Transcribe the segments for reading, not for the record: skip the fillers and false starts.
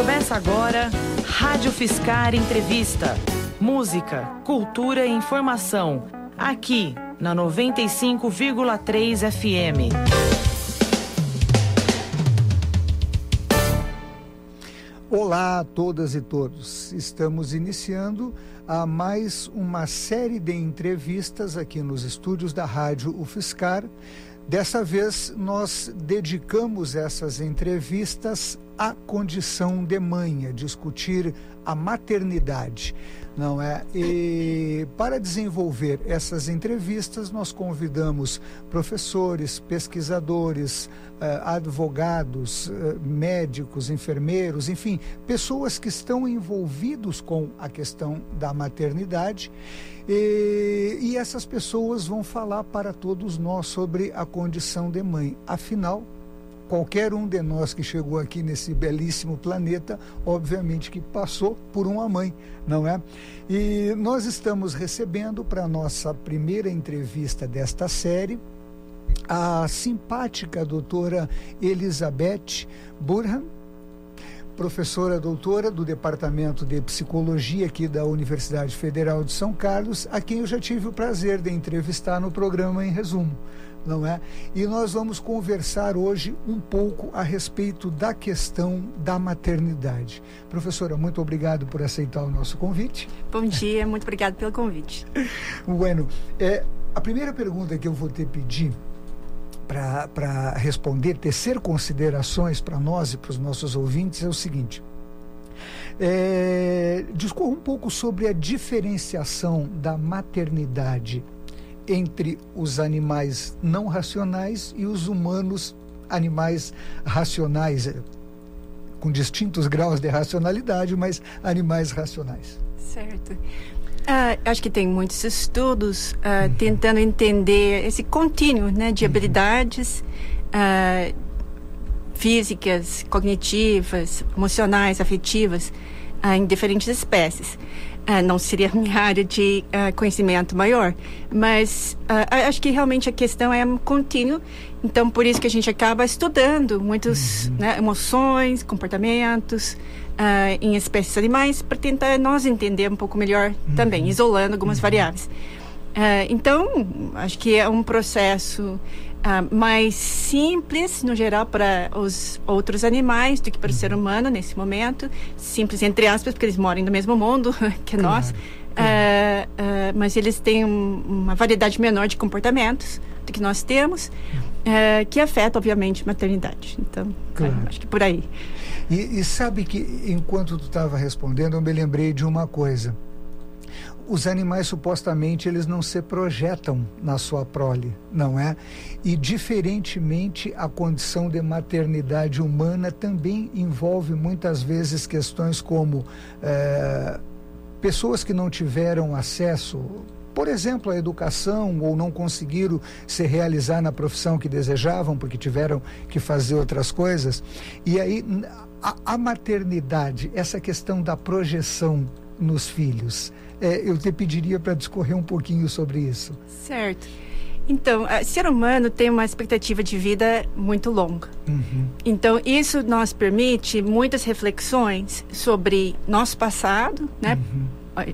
Começa agora Rádio Fiscar Entrevista. Música, cultura e informação. Aqui na 95,3 FM. Olá a todas e todos. Estamos iniciando a mais uma série de entrevistas aqui nos estúdios da Rádio UFSCar. Dessa vez, nós dedicamos essas entrevistas à condição de mãe, a discutir a maternidade, não é? E para desenvolver essas entrevistas, nós convidamos professores, pesquisadores, advogados, médicos, enfermeiros, enfim, pessoas que estão envolvidos com a questão da maternidade. E essas pessoas vão falar para todos nós sobre a condição de mãe. Afinal, qualquer um de nós que chegou aqui nesse belíssimo planeta, obviamente que passou por uma mãe, não é? E nós estamos recebendo para a nossa primeira entrevista desta série a simpática doutora Elizabeth Burhan, professora doutora do Departamento de Psicologia aqui da Universidade Federal de São Carlos, a quem eu já tive o prazer de entrevistar no programa Em Resumo, não é? E nós vamos conversar hoje um pouco a respeito da questão da maternidade. Professora, muito obrigado por aceitar o nosso convite. Bom dia, muito obrigado pelo convite. Bueno, a primeira pergunta que eu vou te pedir para responder, tecer considerações para nós e para os nossos ouvintes é o seguinte: discorra um pouco sobre a diferenciação da maternidade entre os animais não racionais e os humanos, animais racionais, com distintos graus de racionalidade, mas animais racionais. Certo. Acho que tem muitos estudos tentando entender esse contínuo, né, de habilidades físicas, cognitivas, emocionais, afetivas em diferentes espécies. Não seria a minha área de conhecimento maior, mas acho que realmente a questão é contínua. Então, por isso que a gente acaba estudando muitas emoções, comportamentos em espécies animais, para tentar nós entender um pouco melhor também, isolando algumas variáveis. Então, acho que é um processo mais simples, no geral, para os outros animais do que para o ser humano nesse momento. Simples, entre aspas, porque eles moram no mesmo mundo que nós. Mas eles têm uma variedade menor de comportamentos do que nós temos, que afeta, obviamente, a maternidade. Então, acho que por aí. E sabe que, enquanto tu estava respondendo, eu me lembrei de uma coisa. Os animais, supostamente, eles não se projetam na sua prole, não é? E, diferentemente, a condição de maternidade humana também envolve, muitas vezes, questões como pessoas que não tiveram acesso, por exemplo, à educação, ou não conseguiram se realizar na profissão que desejavam, porque tiveram que fazer outras coisas. E aí, a maternidade, essa questão da projeção nos filhos, eu te pediria para discorrer um pouquinho sobre isso. Certo. Então, o ser humano tem uma expectativa de vida muito longa. Então, isso nos permite muitas reflexões sobre nosso passado, né?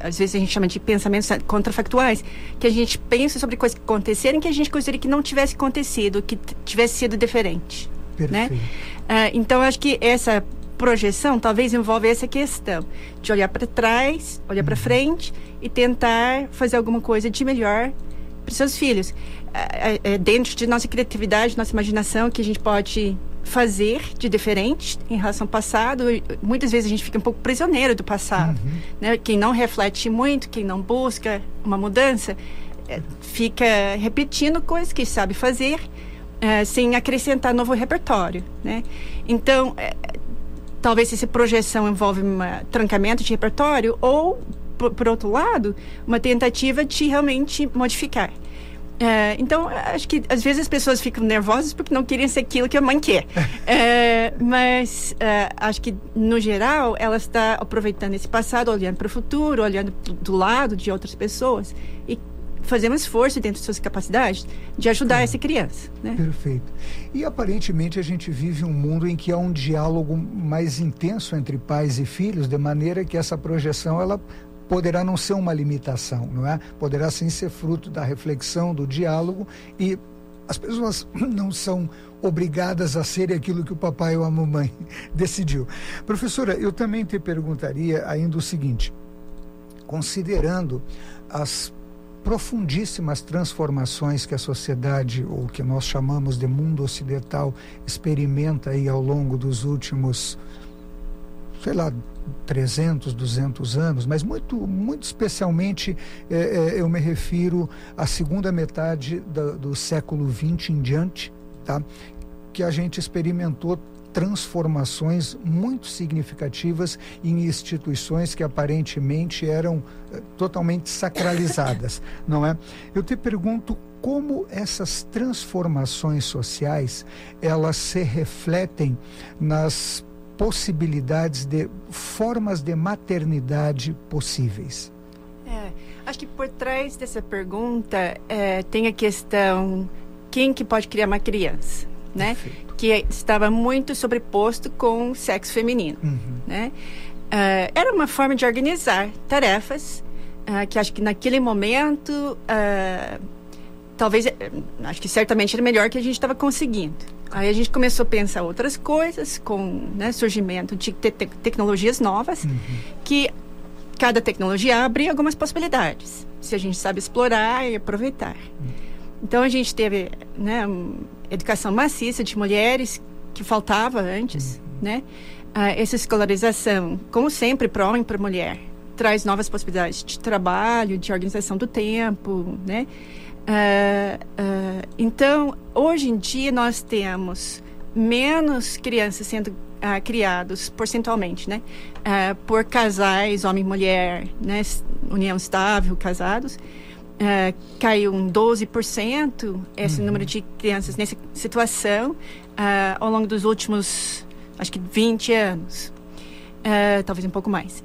Às vezes a gente chama de pensamentos contrafactuais, que a gente pensa sobre coisas que aconteceram que a gente gostaria que não tivesse acontecido, que tivesse sido diferente. Perfeito. Né? Então, acho que essa projeção talvez envolve essa questão de olhar para trás, olhar para frente e tentar fazer alguma coisa de melhor para os seus filhos. Dentro de nossa criatividade, nossa imaginação, que a gente pode fazer de diferente em relação ao passado. Muitas vezes a gente fica um pouco prisioneiro do passado, né? Quem não reflete muito, quem não busca uma mudança, fica repetindo coisas que sabe fazer, sem acrescentar novo repertório, né? Então, talvez essa projeção envolve um trancamento de repertório ou, por outro lado, uma tentativa de realmente modificar. Então, acho que às vezes as pessoas ficam nervosas porque não querem ser aquilo que a mãe quer. Mas acho que, no geral, ela está aproveitando esse passado, olhando para o futuro, olhando do lado de outras pessoas e fazer um esforço dentro de suas capacidades de ajudar essa criança, né? Perfeito. E aparentemente a gente vive um mundo em que há um diálogo mais intenso entre pais e filhos, de maneira que essa projeção, ela poderá não ser uma limitação, não é? Poderá sim ser fruto da reflexão, do diálogo, e as pessoas não são obrigadas a serem aquilo que o papai ou a mamãe decidiu. Professora, eu também te perguntaria ainda o seguinte: considerando as profundíssimas transformações que a sociedade, ou que nós chamamos de mundo ocidental, experimenta aí ao longo dos últimos, 300, 200 anos, mas muito especialmente eu me refiro à segunda metade do século XX em diante, tá? Que a gente experimentou transformações muito significativas em instituições que aparentemente eram totalmente sacralizadas, não é? Eu te pergunto como essas transformações sociais, elas se refletem nas possibilidades de formas de maternidade possíveis. Acho que por trás dessa pergunta tem a questão: quem que pode criar uma criança, né? Perfeito. Que estava muito sobreposto com o sexo feminino, né? Era uma forma de organizar tarefas que acho que naquele momento talvez, acho que certamente era melhor que a gente estava conseguindo. Aí a gente começou a pensar outras coisas com, né, surgimento de tecnologias novas, que cada tecnologia abre algumas possibilidades, se a gente sabe explorar e aproveitar. Então a gente teve, né, educação maciça de mulheres que faltava antes, né? Essa escolarização, como sempre, para homem e para mulher, traz novas possibilidades de trabalho, de organização do tempo, né? Então, hoje em dia nós temos menos crianças sendo criados percentualmente, né? Por casais, homem e mulher, né? União estável, casados. Caiu um 12% esse número de crianças nessa situação ao longo dos últimos, acho que 20 anos. Talvez um pouco mais.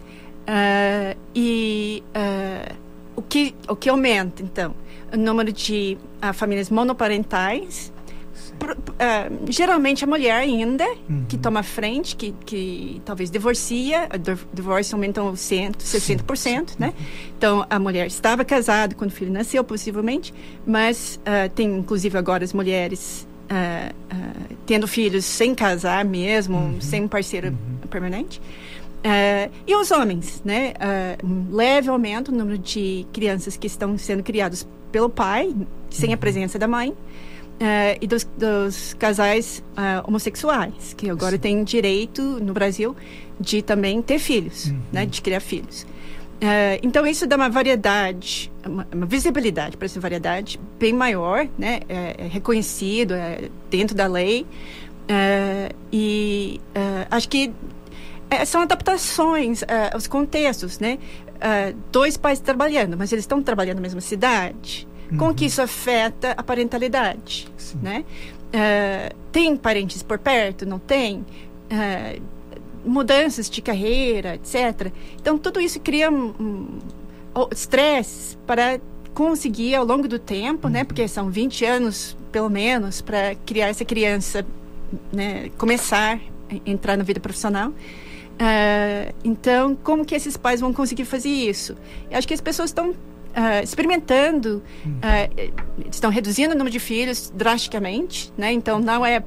O que aumenta, então? O número de famílias monoparentais. Geralmente a mulher ainda que toma a frente, que talvez divorcia. Divórcio aumentou 60%, né? Então a mulher estava casada quando o filho nasceu, possivelmente, mas tem inclusive agora as mulheres tendo filhos sem casar mesmo, sem um parceiro permanente. E os homens, né? Um leve aumento no número de crianças que estão sendo criadas pelo pai, sem a presença da mãe. E dos casais homossexuais, que agora têm direito no Brasil de também ter filhos, né, de criar filhos. Então isso dá uma variedade, uma visibilidade para essa variedade bem maior, né? É reconhecido dentro da lei, e acho que são adaptações aos contextos, né? Dois pais trabalhando, mas eles estão trabalhando na mesma cidade. Como que isso afeta a parentalidade, né? Tem parentes por perto? Não tem? Mudanças de carreira, etc. Então, tudo isso cria estresse para conseguir, ao longo do tempo, né? Porque são 20 anos, pelo menos, para criar essa criança, né? Começar a entrar na vida profissional. Então, como que esses pais vão conseguir fazer isso? Eu acho que as pessoas estão experimentando, estão reduzindo o número de filhos drasticamente, né? Então não é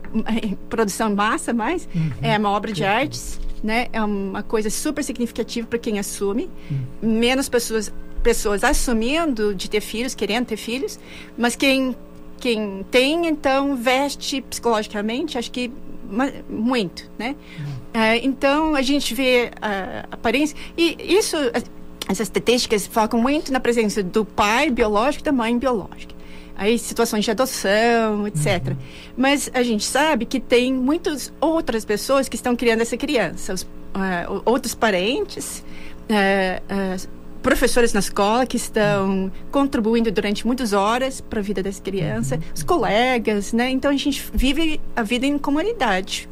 produção massa mais, é uma obra de artes, né? É uma coisa super significativa para quem assume, menos pessoas assumindo de ter filhos, querendo ter filhos, mas quem tem, então, veste psicologicamente, acho que muito, né? Então a gente vê a aparência, e isso, essas estatísticas focam muito na presença do pai biológico e da mãe biológica. Aí situações de adoção, etc. Mas a gente sabe que tem muitas outras pessoas que estão criando essa criança. Outros parentes, professores na escola que estão contribuindo durante muitas horas para a vida dessa criança, os colegas, né? Então a gente vive a vida em comunidade,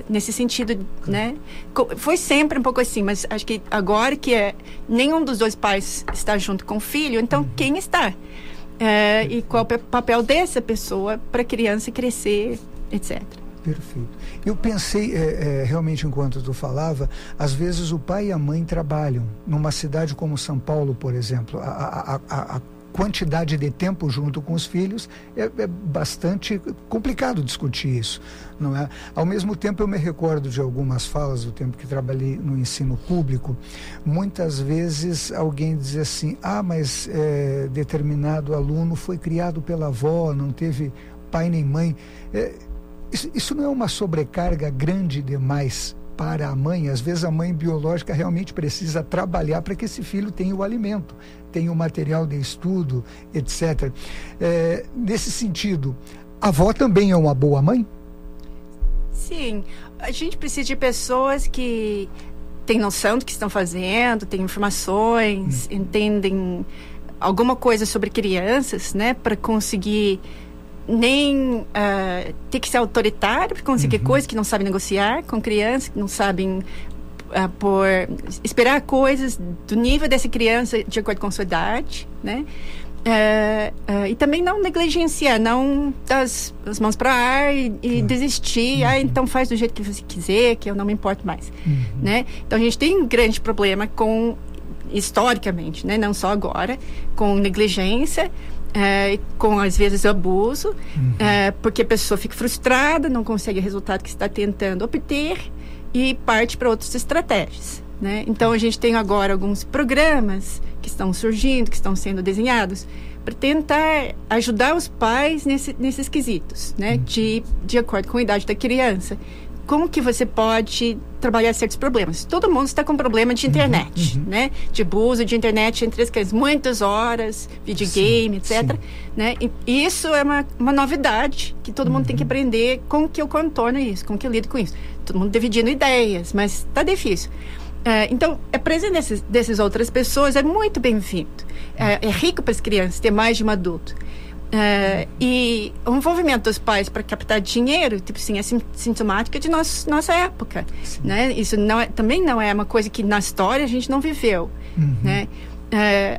nesse sentido, né? Foi sempre um pouco assim, mas acho que agora que nenhum dos dois pais está junto com o filho, então quem está? E qual é o papel dessa pessoa para a criança crescer, etc. Perfeito. Eu pensei, realmente, enquanto tu falava, às vezes o pai e a mãe trabalham. Numa cidade como São Paulo, por exemplo, a quantidade de tempo junto com os filhos é bastante complicado discutir isso, não é? Ao mesmo tempo, eu me recordo de algumas falas do tempo que trabalhei no ensino público. Muitas vezes alguém dizia assim: mas determinado aluno foi criado pela avó, não teve pai nem mãe. Isso não é uma sobrecarga grande demais para a mãe? Às vezes a mãe biológica realmente precisa trabalhar para que esse filho tenha o alimento, tenha o material de estudo, etc. Nesse sentido, a avó também é uma boa mãe? Sim, a gente precisa de pessoas que têm noção do que estão fazendo, têm informações, entendem alguma coisa sobre crianças, né, para conseguir nem ter que ser autoritário para conseguir coisas, que não sabem negociar com crianças, que não sabem esperar coisas do nível dessa criança de acordo com a sua idade, né? E também não negligenciar, não dar as mãos para o ar e desistir. Então faz do jeito que você quiser, que eu não me importo mais, né? Então a gente tem um grande problema historicamente, né? Não só agora, com negligência, com às vezes abuso, porque a pessoa fica frustrada, não consegue o resultado que está tentando obter e parte para outras estratégias, né? Então a gente tem agora alguns programas que estão surgindo, que estão sendo desenhados para tentar ajudar os pais nesses quesitos, né? De acordo com a idade da criança. Como que você pode trabalhar certos problemas? Todo mundo está com problema de internet, né? De abuso de internet entre as crianças, muitas horas, videogame, etc. Né? E isso é uma novidade que todo mundo tem que aprender como que eu contorno isso, como que eu lido com isso. Todo mundo dividindo ideias, mas está difícil. Então, a presença dessas outras pessoas é muito bem-vindo. É rico para as crianças ter mais de um adulto. E o envolvimento dos pais para captar dinheiro, tipo assim, é sintomática de nossa época, né? Isso também não é uma coisa que na história a gente não viveu, né?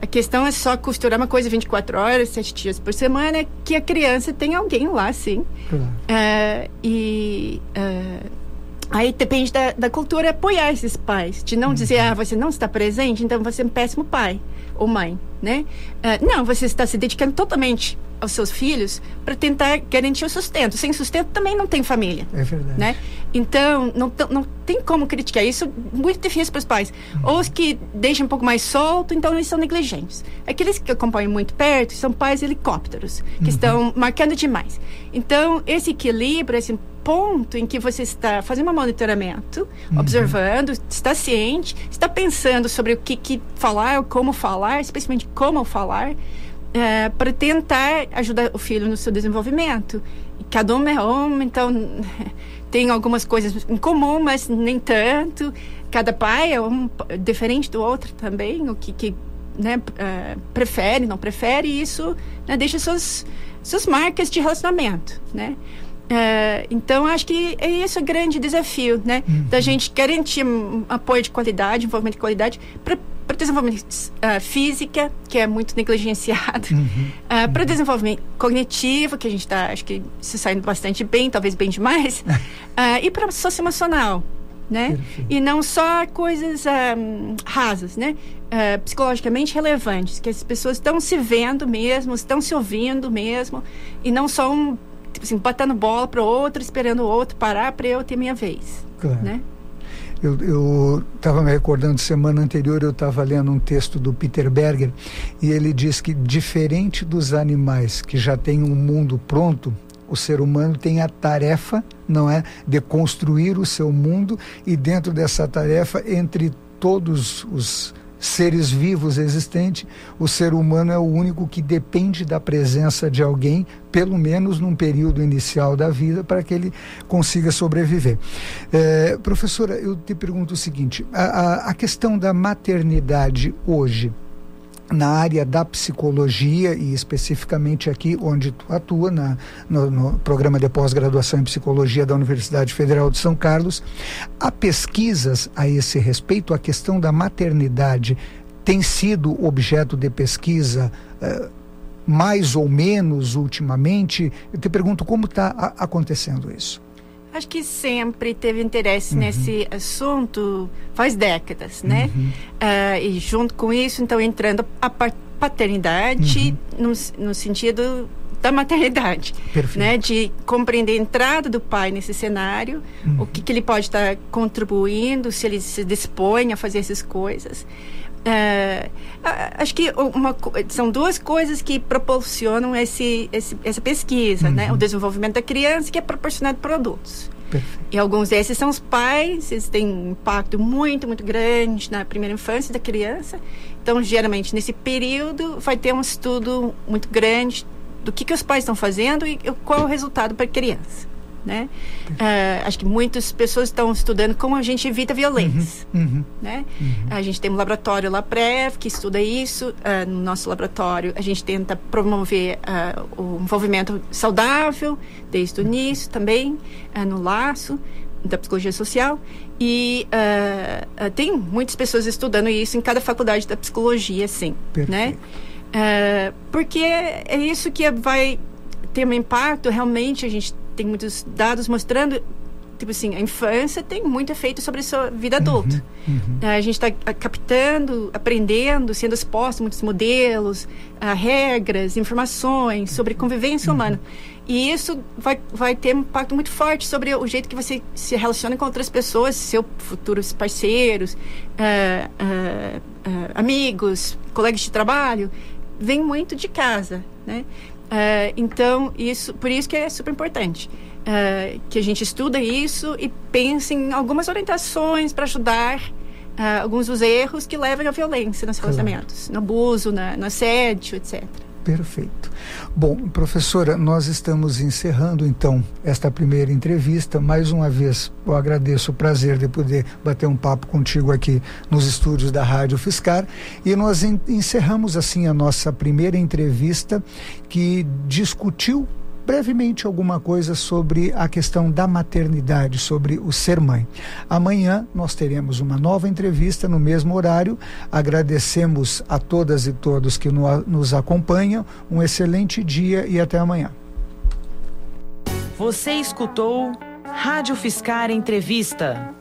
A questão é só costurar uma coisa 24 horas, 7 dias por semana, que a criança tem alguém lá, sim. Aí depende da cultura apoiar esses pais, de não dizer, você não está presente, então você é um péssimo pai ou mãe, né? Não, você está se dedicando totalmente aos seus filhos para tentar garantir o sustento. Sem sustento também não tem família. É verdade. Né? Então, não tem como criticar. Isso é muito difícil para os pais. Ou os que deixam um pouco mais solto, então eles são negligentes. Aqueles que acompanham muito perto são pais helicópteros, que estão marcando demais. Então, esse equilíbrio, esse ponto em que você está fazendo um monitoramento, observando, está ciente, está pensando sobre o que falar, como falar, especialmente como falar, para tentar ajudar o filho no seu desenvolvimento. E cada um é um, então tem algumas coisas em comum, mas nem tanto. Cada pai é diferente do outro também, o que né, prefere, não prefere, e isso, né, deixa suas marcas de relacionamento, né? Então, acho que é esse o grande desafio, né? Da gente garantir apoio de qualidade, envolvimento de qualidade para desenvolvimento física, que é muito negligenciado, para desenvolvimento cognitivo, que a gente está, acho que, se saindo bastante bem, talvez bem demais, e para socioemocional, né? E não só coisas rasas, né? Psicologicamente relevantes, que as pessoas estão se vendo mesmo, estão se ouvindo mesmo, e não só tipo assim, botando bola para o outro, esperando o outro parar para eu ter minha vez. Claro. Né? Eu estava me recordando, semana anterior eu estava lendo um texto do Peter Berger, e ele diz que, diferente dos animais que já têm um mundo pronto, o ser humano tem a tarefa, não é, de construir o seu mundo, e dentro dessa tarefa, entre todos os seres vivos existentes, o ser humano é o único que depende da presença de alguém, pelo menos num período inicial da vida, para que ele consiga sobreviver. Professora, eu te pergunto o seguinte, a questão da maternidade hoje, na área da psicologia e especificamente aqui onde tu atua, no programa de pós-graduação em psicologia da Universidade Federal de São Carlos. Há pesquisas a esse respeito? A questão da maternidade tem sido objeto de pesquisa mais ou menos ultimamente? Eu te pergunto como está acontecendo isso. Acho que sempre teve interesse nesse assunto faz décadas, né? E junto com isso, então, entrando a paternidade no sentido da maternidade, né? De compreender a entrada do pai nesse cenário, o que ele pode estar contribuindo, se ele se dispõe a fazer essas coisas. Acho que são duas coisas que proporcionam essa pesquisa, né? O desenvolvimento da criança, que é proporcionado por adultos. E alguns desses são os pais, eles têm um impacto muito, muito grande na primeira infância da criança. Então, geralmente, nesse período, vai ter um estudo muito grande do que os pais estão fazendo e qual é o resultado para a criança, né? Acho que muitas pessoas estão estudando como a gente evita violência, né? A gente tem um laboratório LAPREV que estuda isso. No nosso laboratório a gente tenta promover o envolvimento saudável desde o início também, no laço da psicologia social, e tem muitas pessoas estudando isso em cada faculdade da psicologia, sim, né? Porque é isso que vai ter um impacto. Realmente a gente tem muitos dados mostrando, tipo assim, a infância tem muito efeito sobre a sua vida adulta. A gente está captando, aprendendo, sendo exposto a muitos modelos, regras, informações sobre convivência humana. E isso vai ter um impacto muito forte sobre o jeito que você se relaciona com outras pessoas, seus futuros parceiros, amigos, colegas de trabalho. Vem muito de casa, né? Então, por isso que é super importante que a gente estuda isso e pense em algumas orientações para ajudar alguns dos erros que levam à violência nos relacionamentos, no abuso, no assédio, etc. Perfeito. Bom, professora, nós estamos encerrando então esta primeira entrevista. Mais uma vez, eu agradeço o prazer de poder bater um papo contigo aqui nos estúdios da Rádio Fiscar. E nós encerramos assim a nossa primeira entrevista, que discutiu brevemente alguma coisa sobre a questão da maternidade, sobre o ser mãe. Amanhã nós teremos uma nova entrevista no mesmo horário. Agradecemos a todas e todos que nos acompanham. Um excelente dia e até amanhã. Você escutou Rádio Fiscar Entrevista.